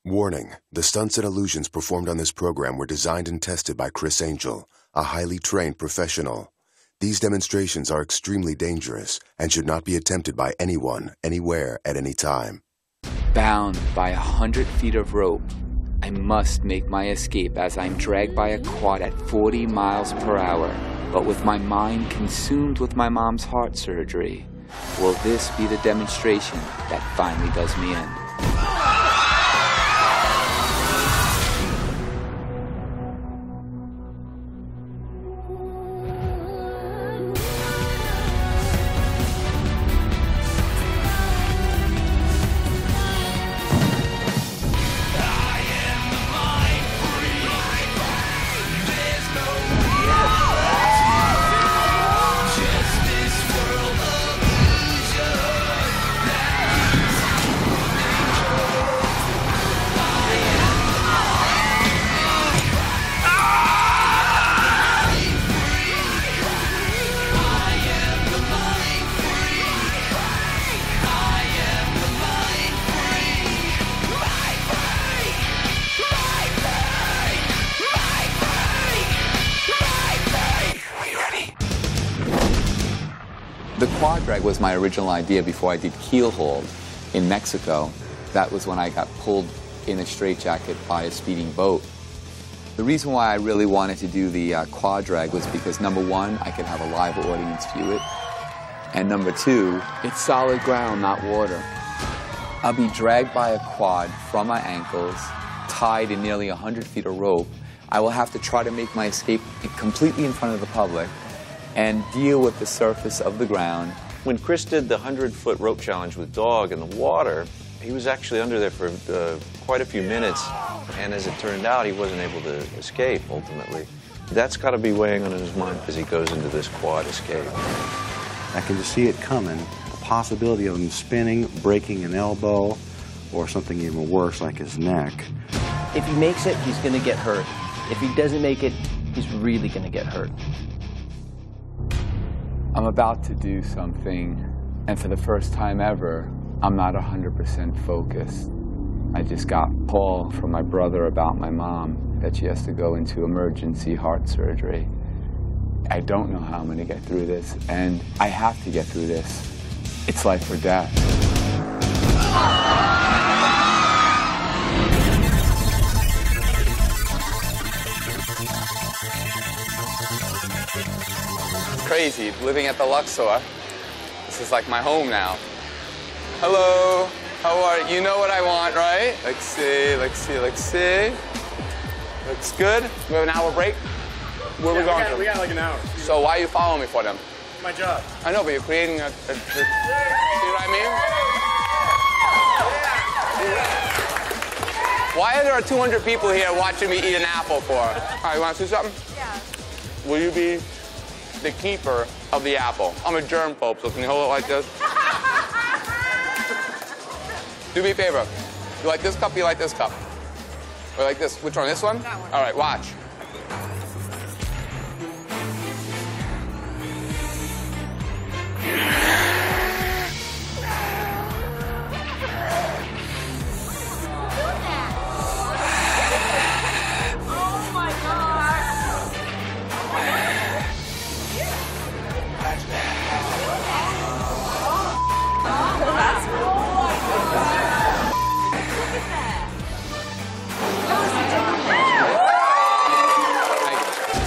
Warning, the stunts and illusions performed on this program were designed and tested by Criss, a highly trained professional. These demonstrations are extremely dangerous and should not be attempted by anyone, anywhere, at any time. Bound by 100 feet of rope, I must make my escape as I'm dragged by a quad at 40 miles per hour, but with my mind consumed with my mom's heart surgery. Will this be the demonstration that finally does me in? The quad drag was my original idea before I did keel hold in Mexico. That was when I got pulled in a straitjacket by a speeding boat. The reason why I really wanted to do the quad drag was because, number one, I could have a live audience view it, and number two, it's solid ground, not water. I'll be dragged by a quad from my ankles, tied in nearly 100 feet of rope. I will have to try to make my escape completely in front of the public and deal with the surface of the ground. When Criss did the 100-foot rope challenge with Dog in the water, he was actually under there for quite a few minutes, and as it turned out, he wasn't able to escape, ultimately. That's got to be weighing on his mind as he goes into this quad escape. I can just see it coming, the possibility of him spinning, breaking an elbow, or something even worse like his neck. If he makes it, he's going to get hurt. If he doesn't make it, he's really going to get hurt. I'm about to do something, and for the first time ever, I'm not 100% focused. I just got a call from my brother about my mom, that she has to go into emergency heart surgery. I don't know how I'm going to get through this, and I have to get through this. It's life or death. Crazy, living at the Luxor. This is like my home now. Hello, how are you? You know what I want, right? Let's see, let's see, let's see. Looks good. We have an hour break? Where are we going to? We got like an hour. So why are you following me for them? It's my job. I know, but you're creating a see what I mean? Why are there 200 people here watching me eat an apple for? All right, you want to do something? Yeah. Will you be the keeper of the apple? I'm a germphobe, so can you hold it like this? Do me a favor. You like this cup, or you like this cup? Or like this? Which one? This one? That one. All right, watch.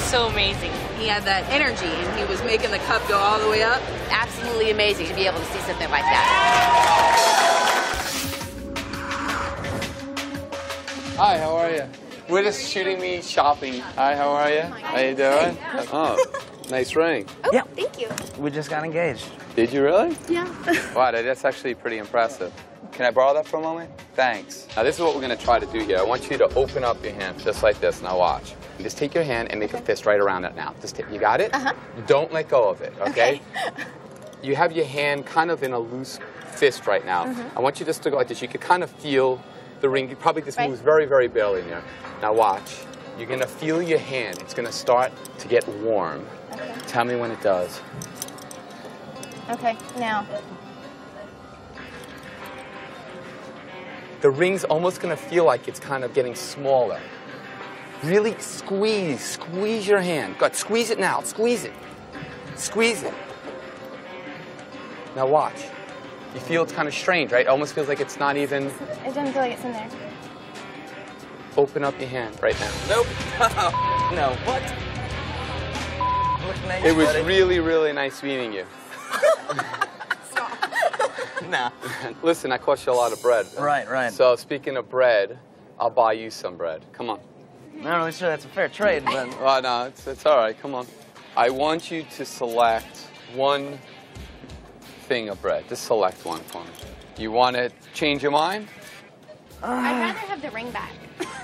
So amazing. He had that energy, and he was making the cup go all the way up. Absolutely amazing to be able to see something like that. Hi, how are you? We're just shooting me shopping. Hi, how are you? How you doing? Oh, nice ring. Oh, yeah. Thank you. We just got engaged. Did you really? Yeah. Wow, that's actually pretty impressive. Can I borrow that for a moment? Thanks. Now, this is what we're going to try to do here. I want you to open up your hand just like this. Now, watch. Just take your hand and make a fist right around it now. Just you got it? Uh-huh. Don't let go of it, okay? Okay. You have your hand kind of in a loose fist right now. I want you just to go like this. You can kind of feel the ring. You probably just moves very, very barely in there. Now, watch. You're going to feel your hand. It's going to start to get warm. Okay. Tell me when it does. Okay, now. the ring's almost going to feel like it's kind of getting smaller. Really squeeze your hand. Go ahead, squeeze it now, squeeze it. Squeeze it. Now watch. You feel it's kind of strange, right? It almost feels like it's not even... It doesn't feel like it's in there. Open up your hand right now. Nope. No, what? Nice, it was buddy. really, really nice meeting you. Nah. Listen, I cost you a lot of bread. Right. So speaking of bread, I'll buy you some bread. Come on. I'm not really sure that's a fair trade, but... Oh, no, it's all right. Come on. I want you to select one thing of bread. Just select one for me. You want to change your mind? I'd rather have the ring back.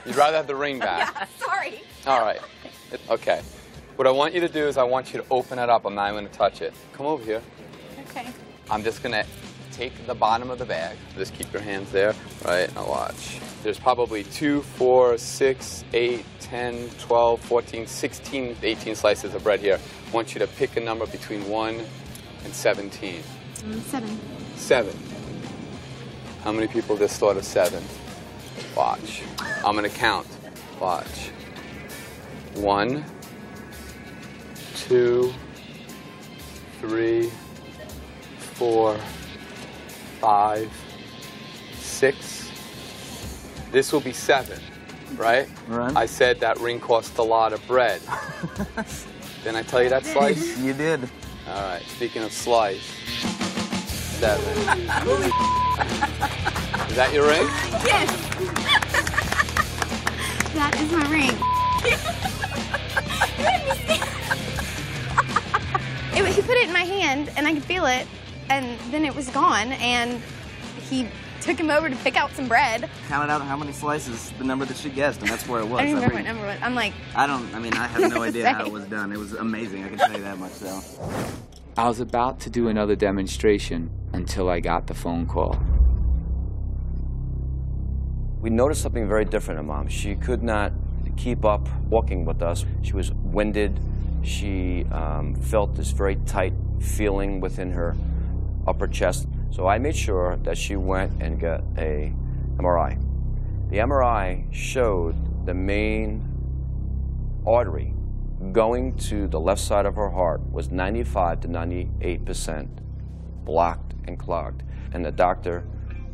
You'd rather have the ring back? Yeah, sorry. All right. Okay. What I want you to do is I want you to open it up. I'm not going to touch it. Come over here. Okay. I'm just going to take the bottom of the bag. Just keep your hands there. Right, now watch. There's probably 2, 4, 6, 8, 10, 12, 14, 16, 18 slices of bread here. I want you to pick a number between 1 and 17. 7. 7. How many people just thought of 7? Watch. I'm going to count. Watch. 1, 2, 3, 4, 5, 6. This will be 7, right? Right. I said that ring cost a lot of bread. Didn't I tell you that slice? You did. All right. Speaking of slice, 7. Is that your ring? Yes. That is my ring. He put it in my hand, and I could feel it, and then it was gone, and he took him over to pick out some bread. Counted out how many slices, the number that she guessed, and that's where it was. I don't remember what number it was. I'm like... I have no idea how it was done. It was amazing, I can tell you that much, so. I was about to do another demonstration until I got the phone call. We noticed something very different in Mom. She could not keep up walking with us. She was winded. She felt this very tight feeling within her upper chest. So I made sure that she went and got a MRI. The MRI showed the main artery going to the left side of her heart was 95 to 98% blocked and clogged. And the doctor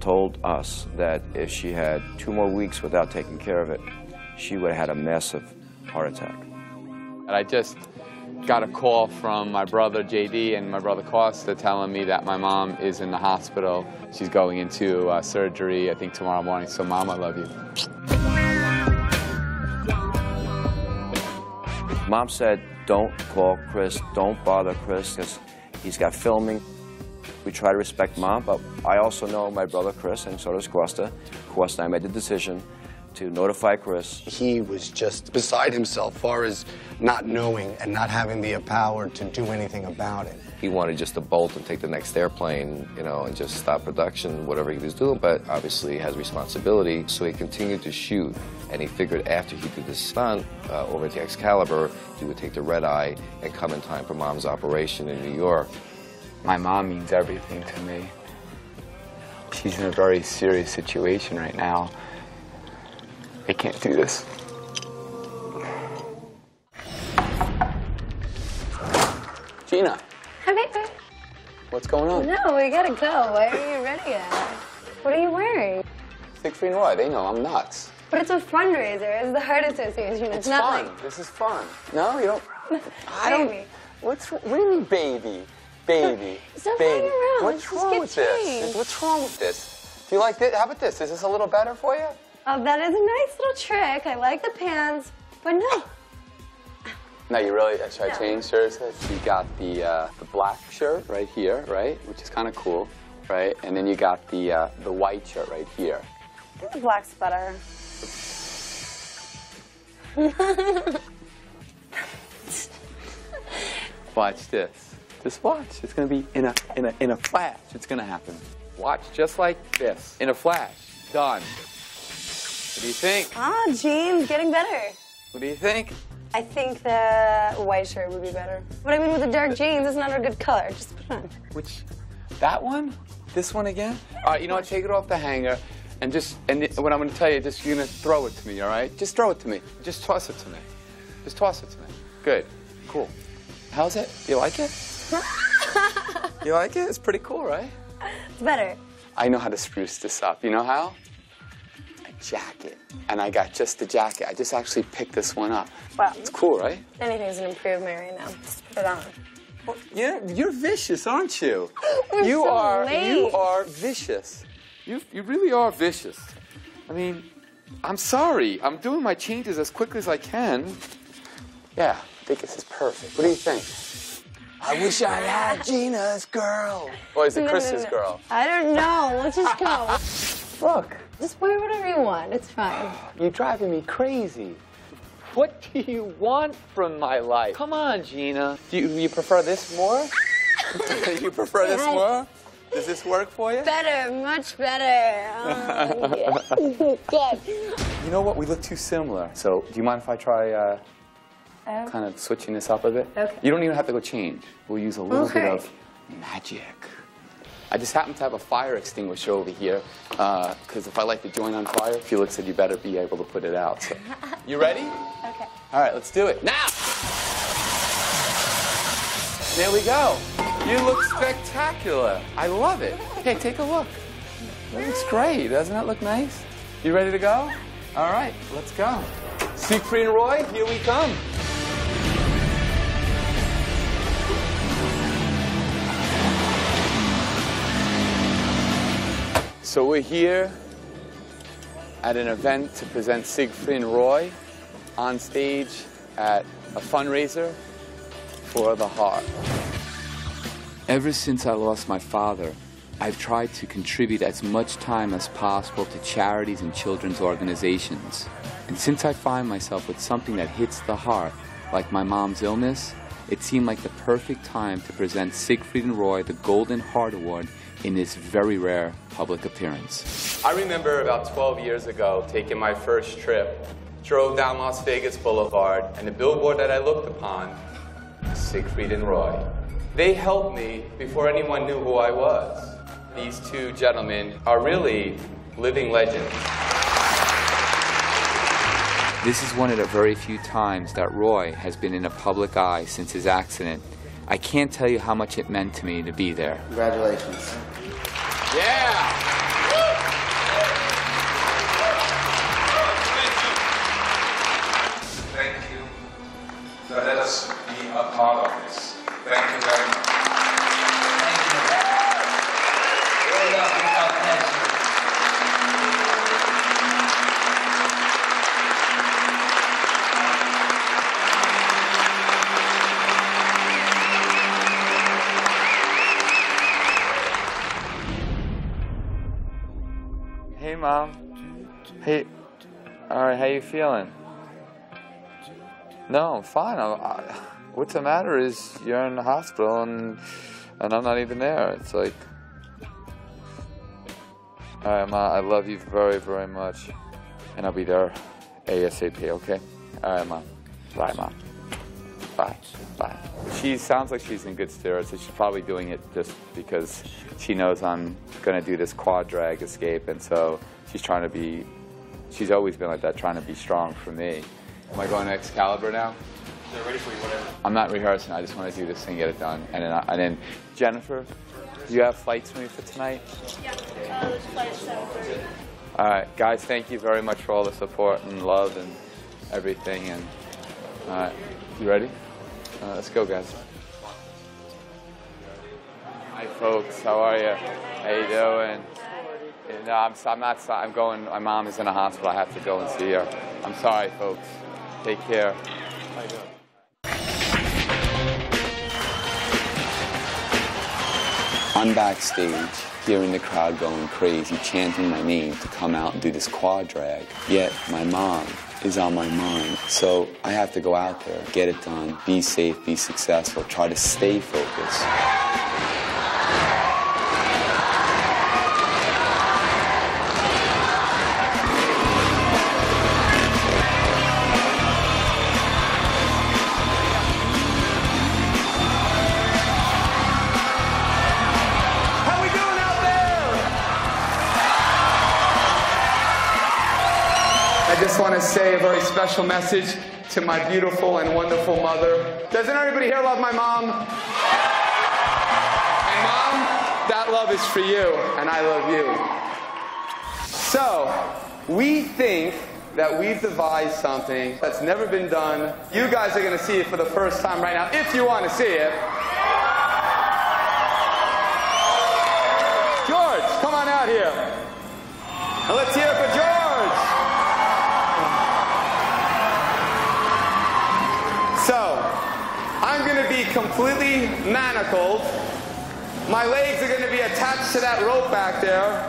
told us that if she had 2 more weeks without taking care of it, she would have had a massive heart attack. And I just got a call from my brother JD and my brother Costa telling me that my mom is in the hospital. She's going into surgery, I think, tomorrow morning. So, Mom, I love you. Mom said, don't call Chris, don't bother Chris, because he's got filming. We try to respect Mom, but I also know my brother Chris, and so does Costa. Costa and I made the decision to notify Chris. He was just beside himself as far as not knowing and not having the power to do anything about it. He wanted just to bolt and take the next airplane, you know, and just stop production, whatever he was doing, but obviously he has responsibility, so he continued to shoot. And he figured after he did the stunt over at the Excalibur, he would take the red eye and come in time for Mom's operation in New York. My mom means everything to me. She's in a very serious situation right now. I can't do this. Gina. Hi, baby. What's going on? No, we gotta go. Why are you ready yet? What are you wearing? Siegfried and Roy, they know I'm nuts. But it's a fundraiser. It's the Heart Association. It's not fun. like... This is fun. No, you don't... I don't... What do you mean, baby? Baby. Stop baby. playing around. What's wrong with this? What's wrong with this? Do you like this? How about this? Is this a little better for you? Oh, that is a nice little trick. I like the pants, but no. No, you really, should I change shirts? You got the black shirt right here, right? Which is kind of cool, right? And then you got the white shirt right here. I think the black's better. Watch this. Just watch. It's gonna be in a flash. It's gonna happen. Watch, just like this. In a flash. Done. What do you think? Ah, jeans, getting better. What do you think? I think the white shirt would be better. But I mean, with the dark jeans, it's not a good color. Just put it on. Which, that one? This one again? All right, you know what? Take it off the hanger. And what I'm going to tell you, you're going to throw it to me, all right? Just throw it to me. Just toss it to me. Just toss it to me. Good. Cool. How's it? You like it? You like it? It's pretty cool, right? It's better. I know how to spruce this up. You know how? A jacket. And I got just the jacket. I just actually picked this one up. Wow. It's cool, right? Anything's an improvement right now. Just put it on. Well, you're vicious, aren't you? We're you so are. late. You are vicious. You really are vicious. I mean, I'm sorry. I'm doing my changes as quickly as I can. Yeah, I think this is perfect. What do you think? I wish I had Gina's girl. Or is it Chris's girl? I don't know. Let's just go. Look. Just wear whatever you want. It's fine. You're driving me crazy. What do you want from my life? Come on, Gina. Do you prefer this more? You prefer this more? Does this work for you? Better, much better. Oh, God. You know what? We look too similar. So, do you mind if I try kind of switching this up a bit? Okay. You don't even have to go change. We'll use a little bit of magic. I just happen to have a fire extinguisher over here, because if I light the joint on fire, Felix said you better be able to put it out. So. You ready? Okay. All right, let's do it. Now! There we go. You look spectacular. I love it. Hey, take a look. That looks great. Doesn't that look nice? You ready to go? All right, let's go. Siegfried and Roy, here we come. So we're here at an event to present Siegfried and Roy on stage at a fundraiser for the heart. Ever since I lost my father, I've tried to contribute as much time as possible to charities and children's organizations. And since I find myself with something that hits the heart, like my mom's illness, it seemed like the perfect time to present Siegfried and Roy the Golden Heart Award in this very rare public appearance. I remember about 12 years ago taking my first trip, drove down Las Vegas Boulevard, and the billboard that I looked upon was Siegfried and Roy. They helped me before anyone knew who I was. These two gentlemen are really living legends. This is one of the very few times that Roy has been in a public eye since his accident. I can't tell you how much it meant to me to be there. Congratulations. Yeah! Thank you to let us be a part of this. Thank you very much. Hey, Mom. Hey. All right, how you feeling? No, I'm fine. What's the matter is you're in the hospital and I'm not even there. It's like, all right, Ma, I love you very, very much. And I'll be there ASAP, okay? All right, Mom. Bye, Mom. Bye. Bye. She sounds like she's in good spirits, and she's probably doing it just because she knows I'm going to do this quad drag escape, and so she's trying to be, she's always been like that, trying to be strong for me. Am I going to Excalibur now? They're ready for you, whatever. I'm not rehearsing. I just want to do this thing, get it done. And then Jennifer, do you have flights for me for tonight? Yeah, there's flight at 7:30. All right, guys, thank you very much for all the support and love and everything. And all right, you ready? Let's go, guys. Hi, folks. How are you? How you doing? No, I'm not. I'm going. My mom is in a hospital. I have to go and see her. I'm sorry, folks. Take care. How you doing? I'm backstage, hearing the crowd going crazy, chanting my name to come out and do this quad drag. Yet my mom is on my mind. So I have to go out there, get it done, be safe, be successful, try to stay focused. I just want to say a very special message to my beautiful and wonderful mother. Doesn't everybody here love my mom? And Mom, that love is for you, and I love you. So, we think that we've devised something that's never been done. You guys are going to see it for the first time right now, if you want to see it. George, come on out here. And let's hear it for George. So, I'm going to be completely manacled. My legs are going to be attached to that rope back there.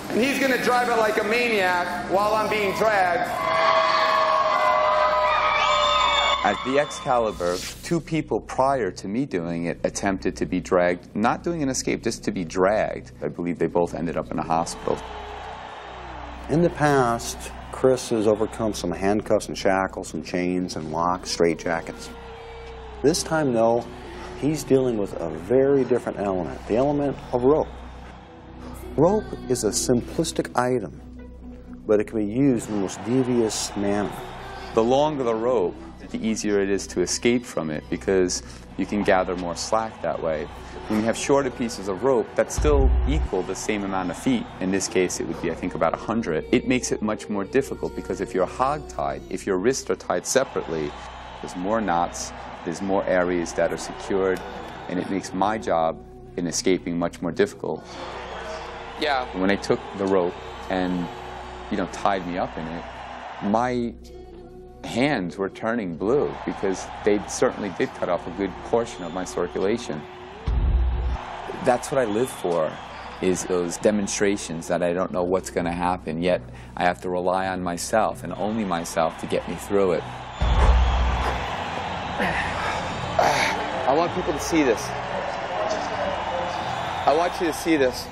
And he's going to drive it like a maniac while I'm being dragged. At the Excalibur, 2 people prior to me doing it attempted to be dragged, not doing an escape, just to be dragged. I believe they both ended up in a hospital. In the past, Criss has overcome some handcuffs and shackles, some chains and locks, straitjackets. This time, though, he's dealing with a very different element, the element of rope. Rope is a simplistic item, but it can be used in the most devious manner. The longer the rope, the easier it is to escape from it because you can gather more slack that way. When you have shorter pieces of rope that still equal the same amount of feet, in this case it would be I think about 100, it makes it much more difficult because if you're hog-tied, if your wrists are tied separately, there's more knots, there's more areas that are secured, and it makes my job in escaping much more difficult. Yeah. When they took the rope and, tied me up in it, my hands were turning blue because they certainly did cut off a good portion of my circulation. That's what I live for, is those demonstrations that I don't know what's going to happen, yet I have to rely on myself and only myself to get me through it. I want people to see this. I want you to see this.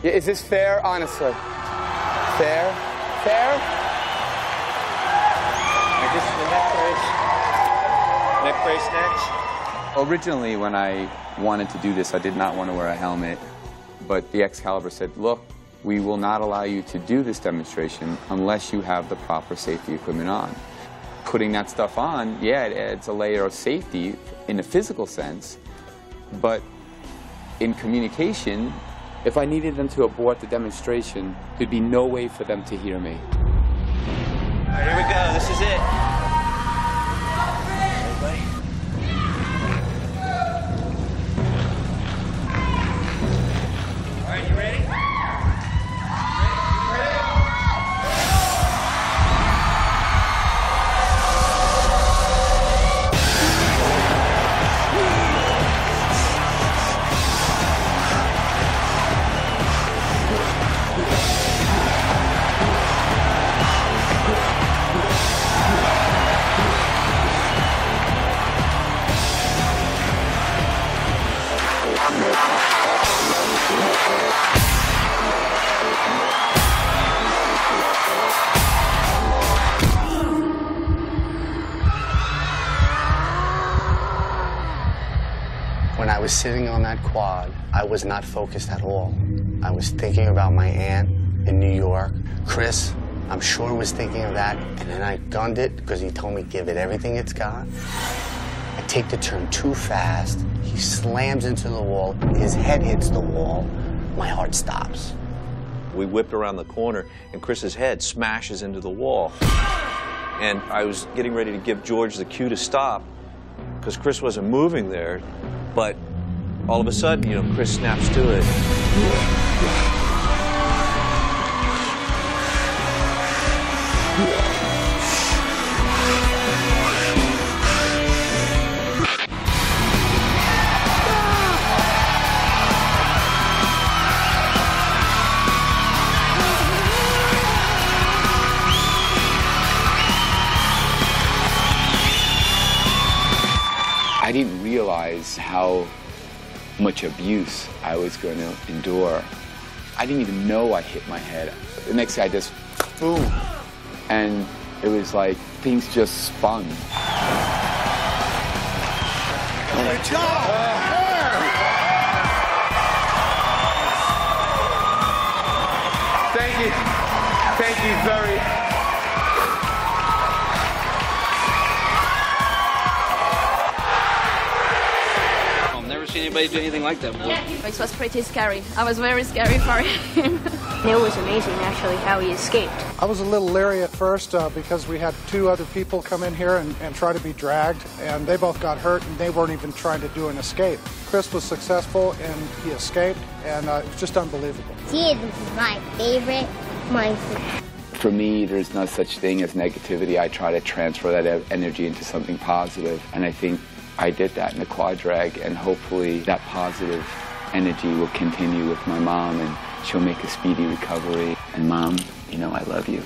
Is this fair, honestly? Fair? Fair? Just the neck brace. Neck brace next. Originally, when I wanted to do this, I did not want to wear a helmet, but the Excalibur said, look, we will not allow you to do this demonstration unless you have the proper safety equipment on. Putting that stuff on, yeah, it adds a layer of safety in a physical sense, but in communication, if I needed them to abort the demonstration, there'd be no way for them to hear me. All right, here we go. This is it. Everybody. All right, you ready? When I was sitting on that quad, I was not focused at all. I was thinking about my aunt in New York. Criss, I'm sure, was thinking of that, and then I gunned it because he told me give it everything it's got. I take the turn too fast. He slams into the wall. His head hits the wall. My heart stops. We whipped around the corner, and Chris's head smashes into the wall. And I was getting ready to give George the cue to stop because Criss wasn't moving there. But all of a sudden, Criss snaps to it. I didn't realize how much abuse I was going to endure. I didn't even know I hit my head. The next guy just, boom. And it was like things just spun. Thank you. Thank you very I've never seen anybody do anything like that before. It was pretty scary. I was very scary for him. It was amazing, actually, how he escaped. I was a little leery at first because we had 2 other people come in here and try to be dragged, and they both got hurt, and they weren't even trying to do an escape. Criss was successful, and he escaped, and it was just unbelievable. He is my favorite mindfreak. For me, there's no such thing as negativity. I try to transfer that energy into something positive, and I think I did that in the quad drag, and hopefully that positive energy will continue with my mom, and she'll make a speedy recovery. And Mom, you know I love you.